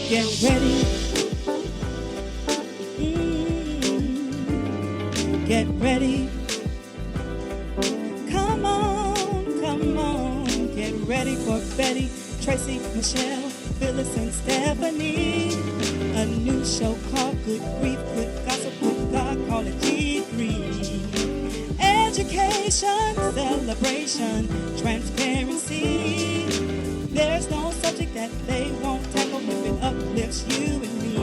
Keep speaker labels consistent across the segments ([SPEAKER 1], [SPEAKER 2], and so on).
[SPEAKER 1] Get ready. Get ready. Come on. Get ready for Betty, Tracy, Michelle, Phyllis, and Stephanie. A new show called Good Grief, Good Gossip, Good God, call it G3. Education, celebration, transparency. There's no subject that they won't tackle if it uplifts you and me.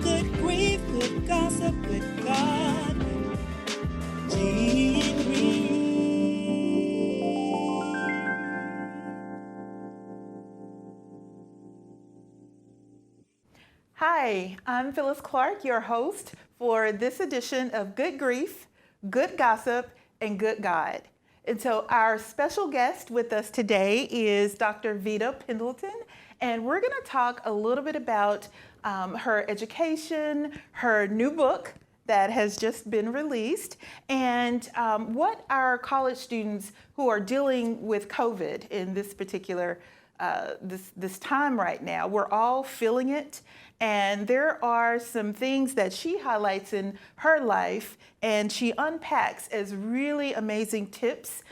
[SPEAKER 1] Good grief, good gossip, good God, G3.
[SPEAKER 2] Hi, I'm Phyllis Clark, your host for this edition of Good Grief, Good Gossip, and Good God. And so our special guest with us today is Dr. Vita Pendleton, and we're going to talk a little bit about her education, her new book that has just been released, and what our college students who are dealing with COVID in this particular this time right now. We're all feeling it, and there are some things that she highlights in her life, and she unpacks as really amazing tips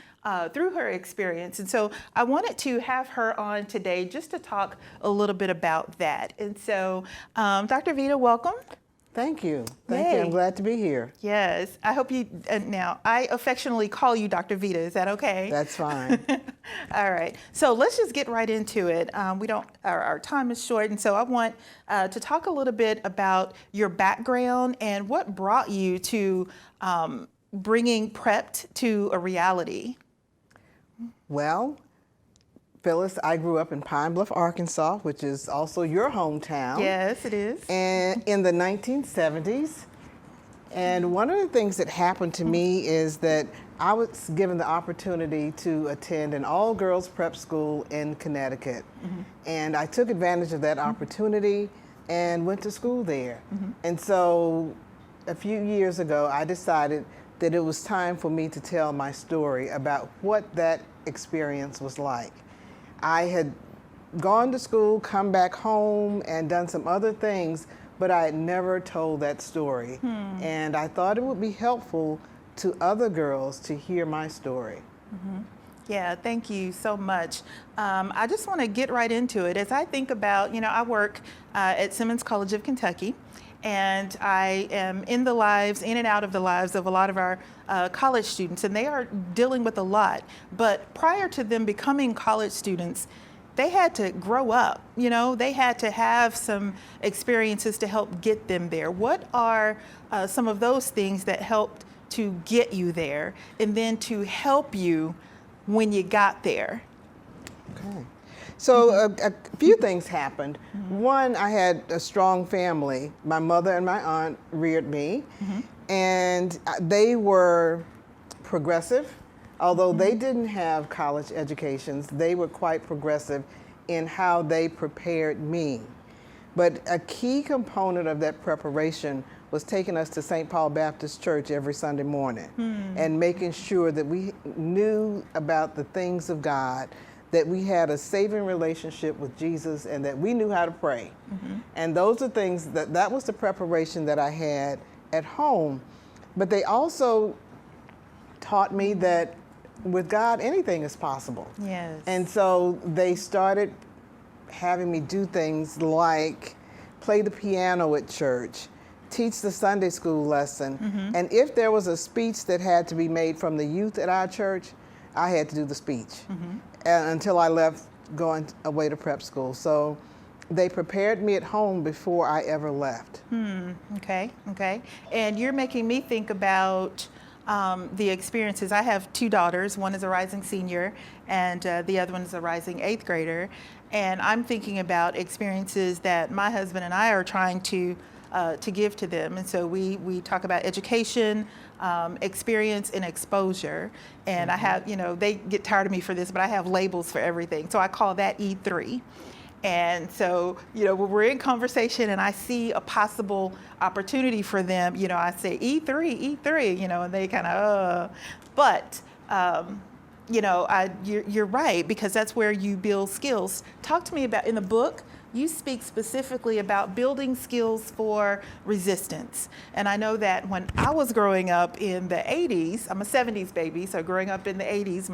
[SPEAKER 2] through her experience. And so I wanted to have her on today just to talk a little bit about that. And so, Dr. Vita, welcome.
[SPEAKER 3] Thank you. Thank you. I'm glad to be here.
[SPEAKER 2] Yes. I hope you, now, I affectionately call you Dr. Vita. Is that okay?
[SPEAKER 3] That's fine.
[SPEAKER 2] All right. So let's just get right into it. Our time is short, and so I want to talk a little bit about your background and what brought you to bringing Prepped to a reality.
[SPEAKER 3] Well, Phyllis, I grew up in Pine Bluff, Arkansas, which is also your hometown.
[SPEAKER 2] Yes, it is.
[SPEAKER 3] And in the 1970s. And one of the things that happened to me is that I was given the opportunity to attend an all-girls prep school in Connecticut. Mm-hmm. And I took advantage of that opportunity and went to school there. Mm-hmm. And so a few years ago, I decided that it was time for me to tell my story about what that experience was like. I had gone to school, come back home, and done some other things, but I had never told that story. And I thought it would be helpful to other girls to hear my story.
[SPEAKER 2] Mm-hmm. Yeah, thank you so much. I just want to get right into it. As I think about, I work at Simmons College of Kentucky, and I am in and out of the lives of a lot of our college students, and they are dealing with a lot. But prior to them becoming college students, they had to grow up, they had to have some experiences to help get them there. What are some of those things that helped to get you there and then to help you when you got there?
[SPEAKER 3] Okay. So a few things happened. Mm-hmm. One, I had a strong family. My mother and my aunt reared me, and they were progressive. Although they didn't have college educations, they were quite progressive in how they prepared me. But a key component of that preparation was taking us to St. Paul Baptist Church every Sunday morning and making sure that we knew about the things of God, that we had a saving relationship with Jesus, and that we knew how to pray. And those are things that was the preparation that I had at home. But they also taught me that with God, anything is possible.
[SPEAKER 2] Yes.
[SPEAKER 3] And so they started having me do things like play the piano at church, teach the Sunday school lesson. And if there was a speech that had to be made from the youth at our church, I had to do the speech until I left going away to prep school. So they prepared me at home before I ever left.
[SPEAKER 2] Okay. And you're making me think about the experiences. I have two daughters. One is a rising senior, and the other one is a rising 8th grader. And I'm thinking about experiences that my husband and I are trying to give to them. And so we talk about education, experience, and exposure. And I have, they get tired of me for this, but I have labels for everything. So I call that Ep3. And so, when we're in conversation and I see a possible opportunity for them, I say E3, and they kind of, but you're right, because that's where you build skills. Talk to me about, in the book, you speak specifically about building skills for resistance. And I know that when I was growing up in the 80s, I'm a 70s baby, so growing up in the 80s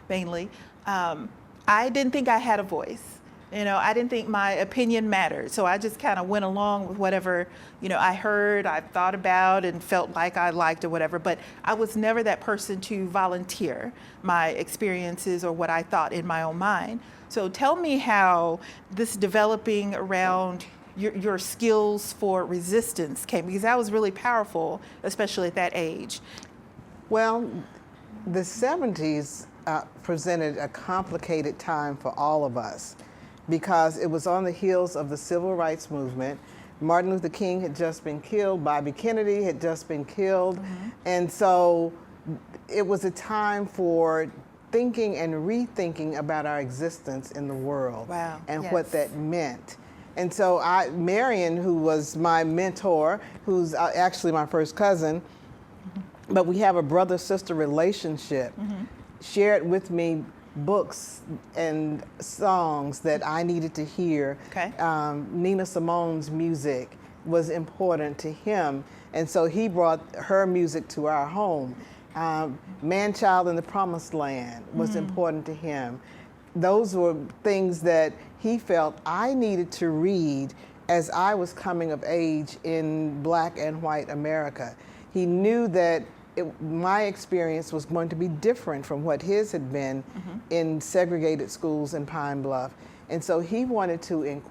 [SPEAKER 2] mainly, I didn't think I had a voice. I didn't think my opinion mattered. So I just kind of went along with whatever, I heard, I thought about, and felt like I liked or whatever. But I was never that person to volunteer my experiences or what I thought in my own mind. So tell me how this developing around your skills for resistance came, because that was really powerful, especially at that age.
[SPEAKER 3] Well, the 70s presented a complicated time for all of us, because it was on the heels of the civil rights movement. Martin Luther King had just been killed, Bobby Kennedy had just been killed, and so it was a time for thinking and rethinking about our existence in the world.
[SPEAKER 2] Wow.
[SPEAKER 3] And
[SPEAKER 2] Yes.
[SPEAKER 3] what that meant. And so Marion, who was my mentor, who's actually my first cousin, but we have a brother-sister relationship, shared with me books and songs that I needed to hear.
[SPEAKER 2] Okay.
[SPEAKER 3] Nina Simone's music was important to him, and so he brought her music to our home. Man-Child in the Promised Land was important to him. Those were things that he felt I needed to read as I was coming of age in Black and white America. He knew that my experience was going to be different from what his had been in segregated schools in Pine Bluff. And so he wanted to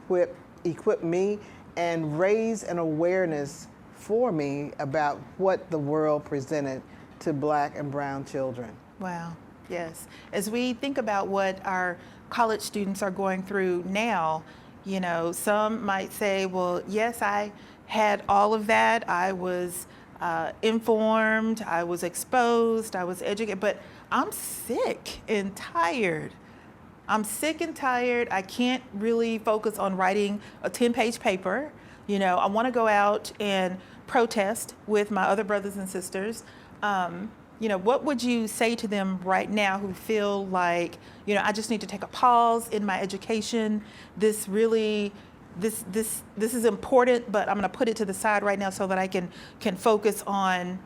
[SPEAKER 3] equip me and raise an awareness for me about what the world presented to Black and brown children.
[SPEAKER 2] Wow, yes. As we think about what our college students are going through now, some might say, well, yes, I had all of that. I was informed, I was exposed, I was educated, but I'm sick and tired. I can't really focus on writing a 10-page paper. I want to go out and protest with my other brothers and sisters. What would you say to them right now who feel like, I just need to take a pause in my education. This is important, but I'm going to put it to the side right now so that I can focus on,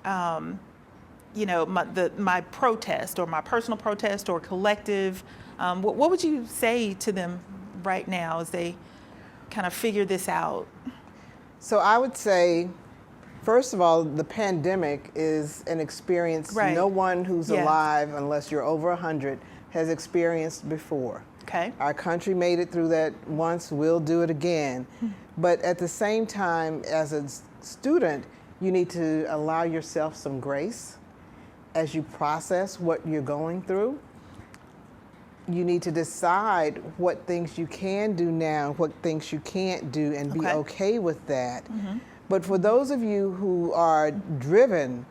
[SPEAKER 2] my protest, or my personal protest, or collective. What would you say to them right now as they kind of figure this out?
[SPEAKER 3] So I would say, first of all, the pandemic is an experience no one who's alive, unless you're over 100, has experienced before.
[SPEAKER 2] Okay.
[SPEAKER 3] Our country made it through that once, we'll do it again. But at the same time, as a student, you need to allow yourself some grace as you process what you're going through. You need to decide what things you can do now, what things you can't do, and be okay with that. But for those of you who are driven,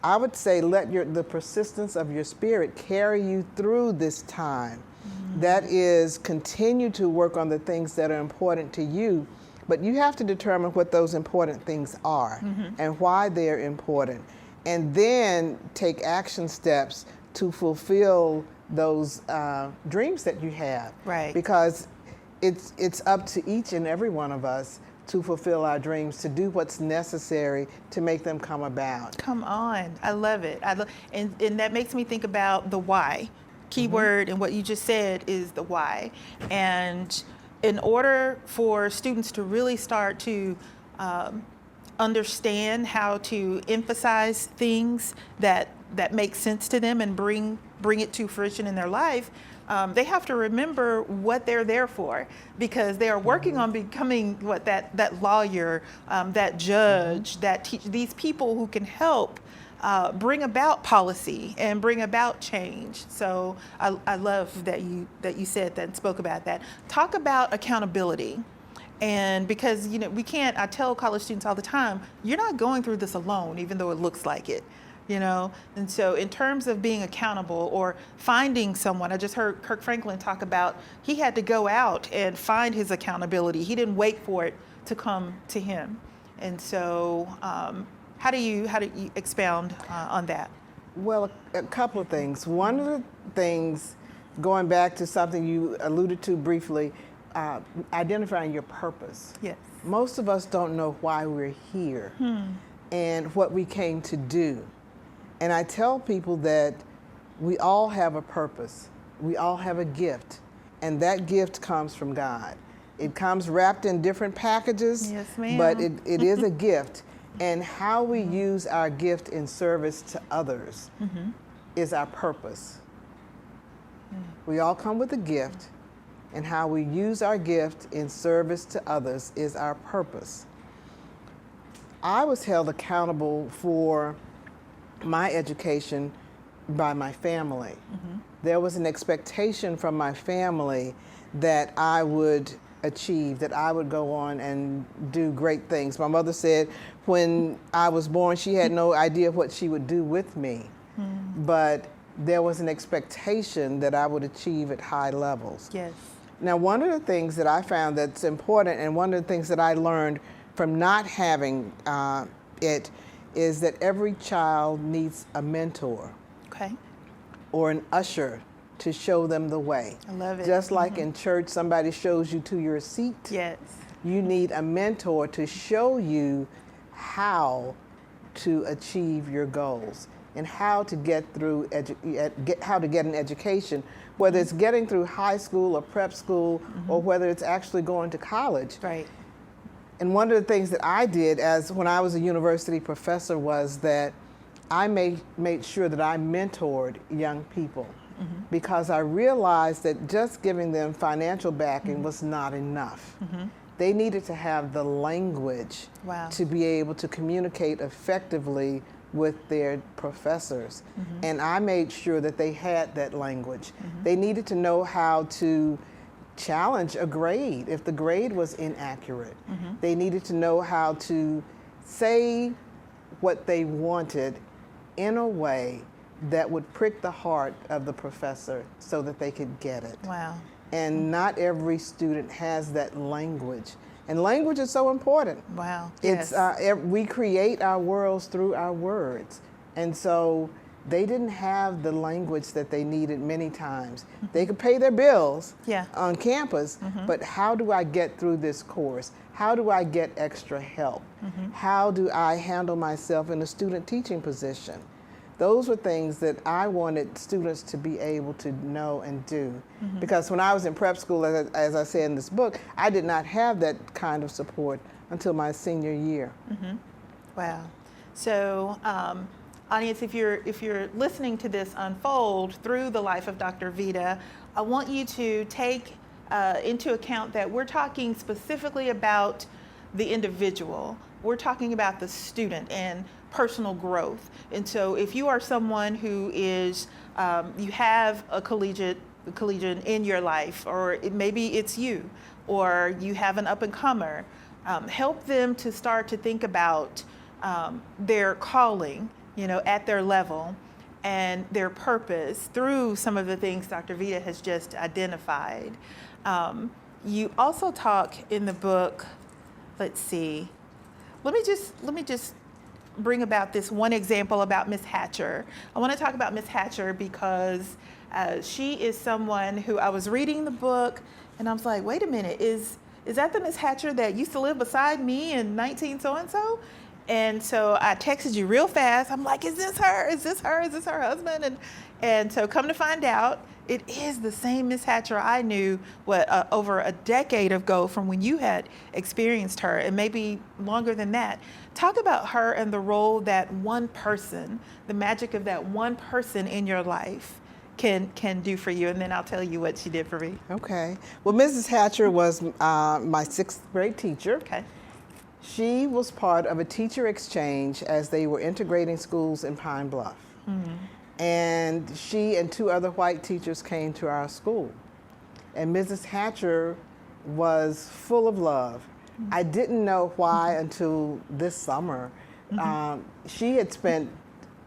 [SPEAKER 3] I would say let the persistence of your spirit carry you through this time. That is, continue to work on the things that are important to you, but you have to determine what those important things are and why they're important, and then take action steps to fulfill those dreams that you have.
[SPEAKER 2] Right.
[SPEAKER 3] Because it's up to each and every one of us to fulfill our dreams, to do what's necessary to make them come about.
[SPEAKER 2] Come on, I love it. And that makes me think about the why. Keyword and what you just said is the why. And in order for students to really start to understand how to emphasize things that make sense to them and bring it to fruition in their life, they have to remember what they're there for, because they are working on becoming that lawyer, that judge, these people who can help bring about policy and bring about change. So I love that you said that and spoke about that. Talk about accountability. And because we can't, I tell college students all the time, you're not going through this alone, even though it looks like it. And so in terms of being accountable or finding someone, I just heard Kirk Franklin talk about he had to go out and find his accountability. He didn't wait for it to come to him. And so how do you expound on that?
[SPEAKER 3] Well, a couple of things. One of the things, going back to something you alluded to briefly, identifying your purpose.
[SPEAKER 2] Yes.
[SPEAKER 3] Most of us don't know why we're here and what we came to do. And I tell people that we all have a purpose. We all have a gift. And that gift comes from God. It comes wrapped in different packages,
[SPEAKER 2] Yes, ma'am.
[SPEAKER 3] but it is a gift. And how we use our gift in service to others is our purpose. We all come with a gift, and how we use our gift in service to others is our purpose. I was held accountable for my education by my family. There was an expectation from my family that I would achieve, that I would go on and do great things. My mother said when I was born, she had no idea what she would do with me, but there was an expectation that I would achieve at high levels.
[SPEAKER 2] Yes.
[SPEAKER 3] Now, one of the things that I found that's important, and one of the things that I learned from not having it, is that every child needs a mentor
[SPEAKER 2] Okay.
[SPEAKER 3] or an usher to show them the way.
[SPEAKER 2] I love it.
[SPEAKER 3] Just like in church, somebody shows you to your seat.
[SPEAKER 2] Yes.
[SPEAKER 3] You need a mentor to show you how to achieve your goals and how to get through how to get an education, whether it's getting through high school or prep school, or whether it's actually going to college.
[SPEAKER 2] Right.
[SPEAKER 3] And one of the things that I did as when I was a university professor was that I made sure that I mentored young people, because I realized that just giving them financial backing was not enough. They needed to have the language to be able to communicate effectively with their professors. And I made sure that they had that language. They needed to know how to challenge a grade if the grade was inaccurate. They needed to know how to say what they wanted in a way that would prick the heart of the professor so that they could get it.
[SPEAKER 2] Wow.
[SPEAKER 3] And not every student has that language. And language is so important.
[SPEAKER 2] Wow.
[SPEAKER 3] It's we create our worlds through our words. And so they didn't have the language that they needed many times. They could pay their bills on campus, but how do I get through this course? How do I get extra help? How do I handle myself in a student teaching position? Those were things that I wanted students to be able to know and do. Because when I was in prep school, as I said in this book, I did not have that kind of support until my senior year.
[SPEAKER 2] Wow. So, audience, if you're listening to this unfold through the life of Dr. Vita, I want you to take into account that we're talking specifically about the individual. We're talking about the student and personal growth. And so if you are someone who is, you have a collegiate in your life, or maybe it's you, or you have an up-and-comer, help them to start to think about their calling, at their level, and their purpose through some of the things Dr. Vita has just identified. You also talk in the book, let's see, let me just bring about this one example about Miss Hatcher. I want to talk about Miss Hatcher because she is someone who I was reading the book and I was like, wait a minute, is that the Miss Hatcher that used to live beside me in 19 so-and-so? And so I texted you real fast. I'm like, is this her? Is this her? Is this her husband? And so come to find out, it is the same Miss Hatcher I knew over a decade ago from when you had experienced her, and maybe longer than that. Talk about her and the role that one person, the magic of that one person in your life can do for you, and then I'll tell you what she did for me.
[SPEAKER 3] Okay. Well, Mrs. Hatcher was my sixth grade teacher.
[SPEAKER 2] Okay.
[SPEAKER 3] She was part of a teacher exchange as they were integrating schools in Pine Bluff. And she and two other white teachers came to our school. And Mrs. Hatcher was full of love. I didn't know why until this summer. She had spent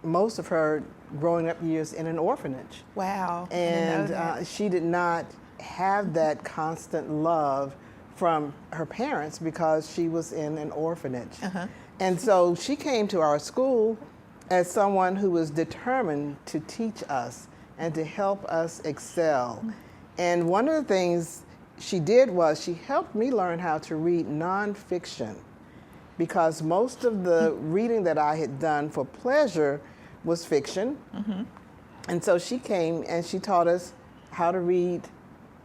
[SPEAKER 3] most of her growing up years in an orphanage.
[SPEAKER 2] Wow.
[SPEAKER 3] And she did not have that constant love from her parents because she was in an orphanage. And so she came to our school as someone who was determined to teach us and to help us excel. And one of the things she did was she helped me learn how to read nonfiction, because most of the reading that I had done for pleasure was fiction. And so she came and she taught us how to read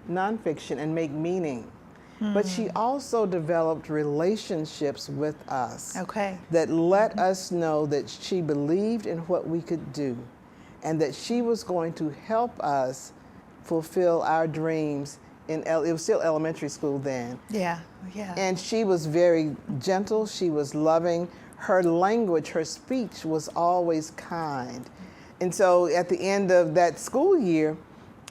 [SPEAKER 3] nonfiction and make meaning. But she also developed relationships with us that let us know that she believed in what we could do and that she was going to help us fulfill our dreams. It was still elementary school then.
[SPEAKER 2] Yeah.
[SPEAKER 3] And she was very gentle, she was loving. Her language, her speech was always kind. And so at the end of that school year,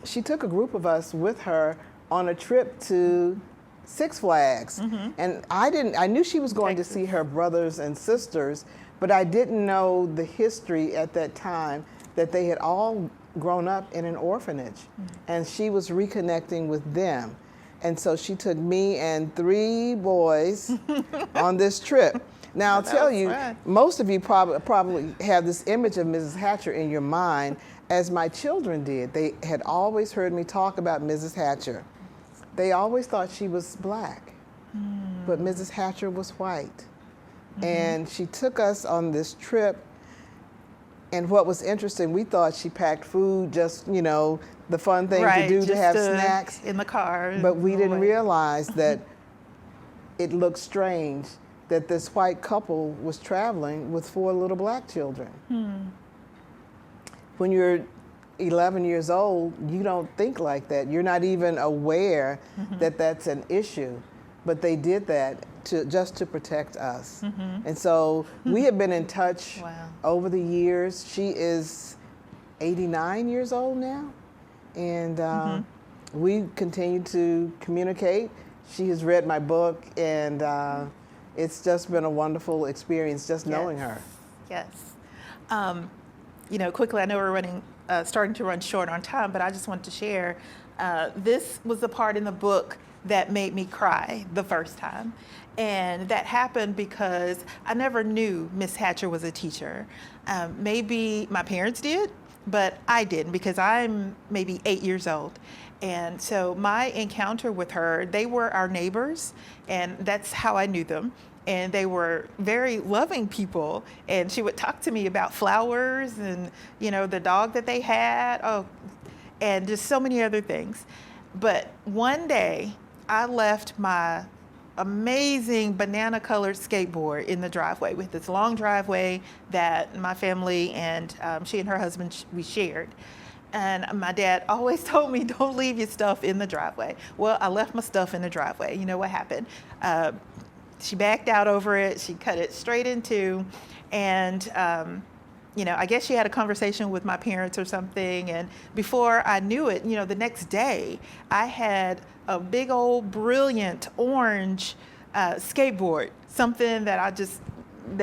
[SPEAKER 3] she took a group of us with her on a trip to Six Flags. And I knew she was going to see her brothers and sisters, but I didn't know the history at that time that they had all grown up in an orphanage. And she was reconnecting with them. And so she took me and 3 boys on this trip. Now, I'll tell you, most of you probably have this image of Mrs. Hatcher in your mind, as my children did. They had always heard me talk about Mrs. Hatcher. They always thought she was black, but Mrs. Hatcher was white. And she took us on this trip. And what was interesting, we thought she packed food, just, you know, the fun thing to do, to have snacks
[SPEAKER 2] in the car.
[SPEAKER 3] But we didn't realize that it looked strange that this white couple was traveling with 4 little black children. When you're 11 years old, you don't think like that. You're not even aware that that's an issue. But they did that just to protect us. And so we have been in touch over the years. She is 89 years old now. And we continue to communicate. She has read my book, and it's just been a wonderful experience just knowing her.
[SPEAKER 2] Yes. You know, quickly, I know we're starting to run short on time, but I just want to share, this was the part in the book that made me cry the first time. And that happened because I never knew Miss Hatcher was a teacher. Maybe my parents did, but I didn't, because I'm maybe 8 years old. And so my encounter with her, they were our neighbors, and that's how I knew them. And they were very loving people. And she would talk to me about flowers and, you know, the dog that they had, and just so many other things. But one day, I left my amazing banana-colored skateboard in the driveway, with this long driveway that my family and she and her husband, we shared. And my dad always told me, don't leave your stuff in the driveway. Well, I left my stuff in the driveway. You know what happened? She backed out over it. She cut it straight in two. And, you know, I guess she had a conversation with my parents or something. And before I knew it, you know, the next day, I had a big old brilliant orange skateboard, something that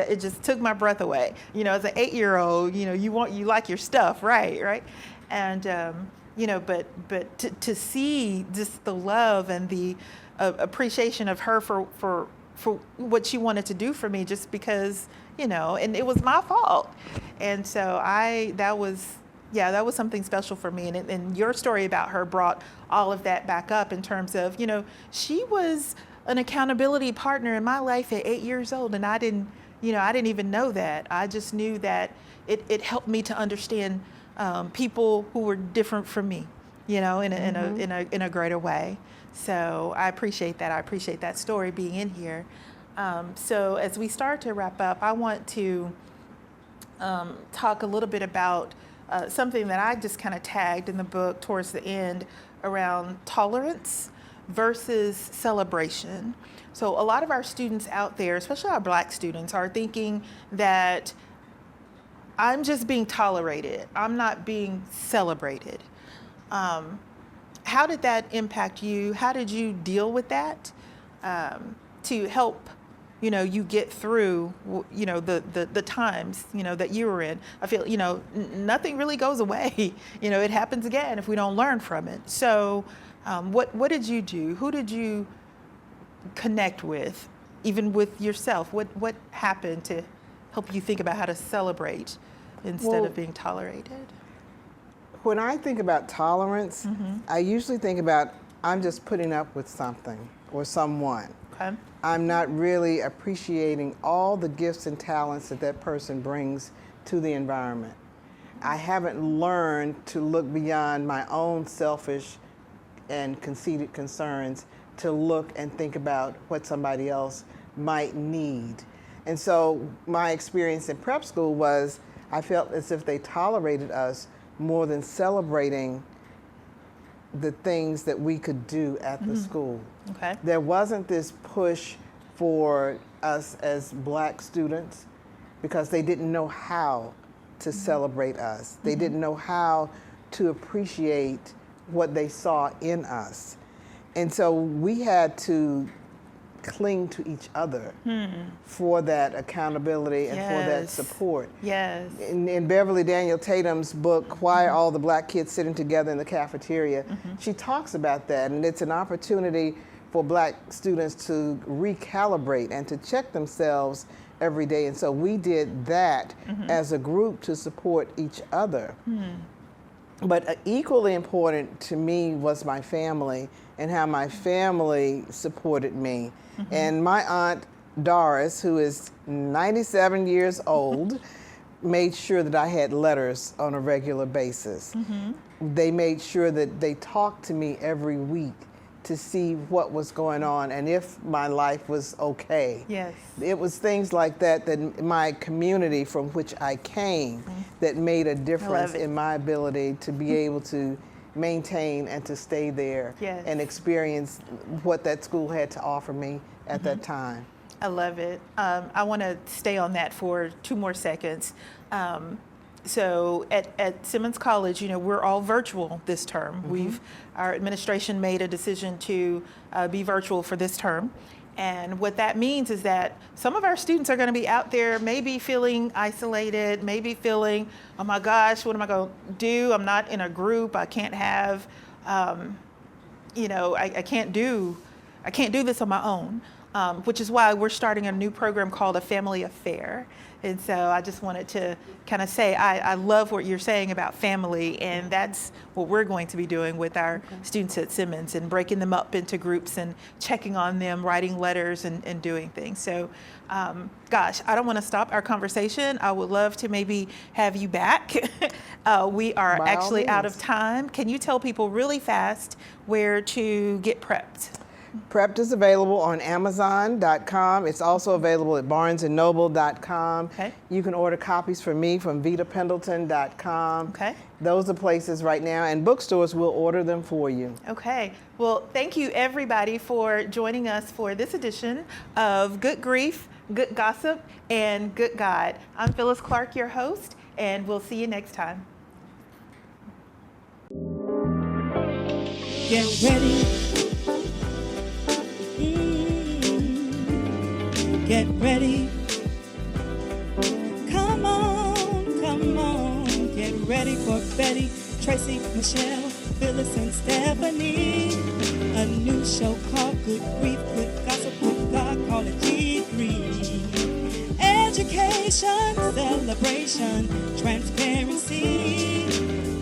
[SPEAKER 2] it just took my breath away. You know, as an 8-year-old, you know, you like your stuff, right? And, you know, but to see just the love and the appreciation of her for what she wanted to do for me, just because, you know, and it was my fault. And so that was something special for me. And your story about her brought all of that back up in terms of, you know, she was an accountability partner in my life at 8 years old. And I didn't even know that. I just knew that it helped me to understand people who were different from me, you know, in a greater way. So I appreciate that. I appreciate that story being in here. So as we start to wrap up, I want to talk a little bit about something that I just kind of tagged in the book towards the end around tolerance versus celebration. So a lot of our students out there, especially our Black students, are thinking that I'm just being tolerated. I'm not being celebrated. How did that impact you? How did you deal with that to help, you know, you get through, you know, the times, you know, that you were in? I feel, you know, nothing really goes away. You know, it happens again if we don't learn from it. So what did you do? Who did you connect with, even with yourself? What happened to help you think about how to celebrate instead
[SPEAKER 3] Well,
[SPEAKER 2] of being tolerated?
[SPEAKER 3] When I think about tolerance, I usually think about I'm just putting up with something or someone.
[SPEAKER 2] Okay.
[SPEAKER 3] I'm not really appreciating all the gifts and talents that that person brings to the environment. I haven't learned to look beyond my own selfish and conceited concerns to look and think about what somebody else might need. And so my experience in prep school was I felt as if they tolerated us more than celebrating the things that we could do at the school.
[SPEAKER 2] Okay.
[SPEAKER 3] There wasn't this push for us as black students because they didn't know how to celebrate us. They didn't know how to appreciate what they saw in us. And so we had to cling to each other for that accountability and for that support.
[SPEAKER 2] Yes.
[SPEAKER 3] In Beverly Daniel Tatum's book, Why Are All the Black Kids Sitting Together in the Cafeteria, she talks about that, and it's an opportunity for black students to recalibrate and to check themselves every day. And so we did that as a group to support each other. But equally important to me was my family and how my family supported me. And my aunt Doris, who is 97 years old, made sure that I had letters on a regular basis. They made sure that they talked to me every week to see what was going on and if my life was okay.
[SPEAKER 2] Yes.
[SPEAKER 3] It was things like that that my community from which I came that made a difference in my ability to be able to maintain and to stay there and experience what that school had to offer me at that time.
[SPEAKER 2] I love it. I want to stay on that for 2 more seconds. So at Simmons College, you know, we're all virtual this term. Our administration made a decision to be virtual for this term. And what that means is that some of our students are going to be out there maybe feeling isolated, maybe feeling, oh my gosh, what am I going to do? I'm not in a group. I can't have, you know, I can't do this on my own, which is why we're starting a new program called A Family Affair. And so I just wanted to kind of say, I love what you're saying about family, and that's what we're going to be doing with our students at Simmons and breaking them up into groups and checking on them, writing letters and doing things. So, gosh, I don't want to stop our conversation. I would love to maybe have you back. We are
[SPEAKER 3] By all
[SPEAKER 2] actually out of
[SPEAKER 3] means.
[SPEAKER 2] time. Can you tell people really fast where to get prepped?
[SPEAKER 3] Prepped is available on Amazon.com. It's also available at BarnesandNoble.com.
[SPEAKER 2] Okay.
[SPEAKER 3] You can order copies from me from VitaPendleton.com.
[SPEAKER 2] Okay.
[SPEAKER 3] Those are places right now, and bookstores will order them for you.
[SPEAKER 2] Okay. Well, thank you everybody for joining us for this edition of Good Grief, Good Gossip, and Good God. I'm Phyllis Clark, your host, and we'll see you next time.
[SPEAKER 1] Get ready. Get ready. Come on. Get ready for Betty, Tracy, Michelle, Phyllis, and Stephanie. A new show called Good Grief, Good Gossip, Good God, call it G3. Education, celebration, transparency.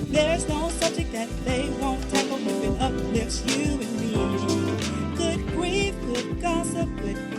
[SPEAKER 1] There's no subject that they won't tackle if it uplifts you and me. Good grief, good gossip, good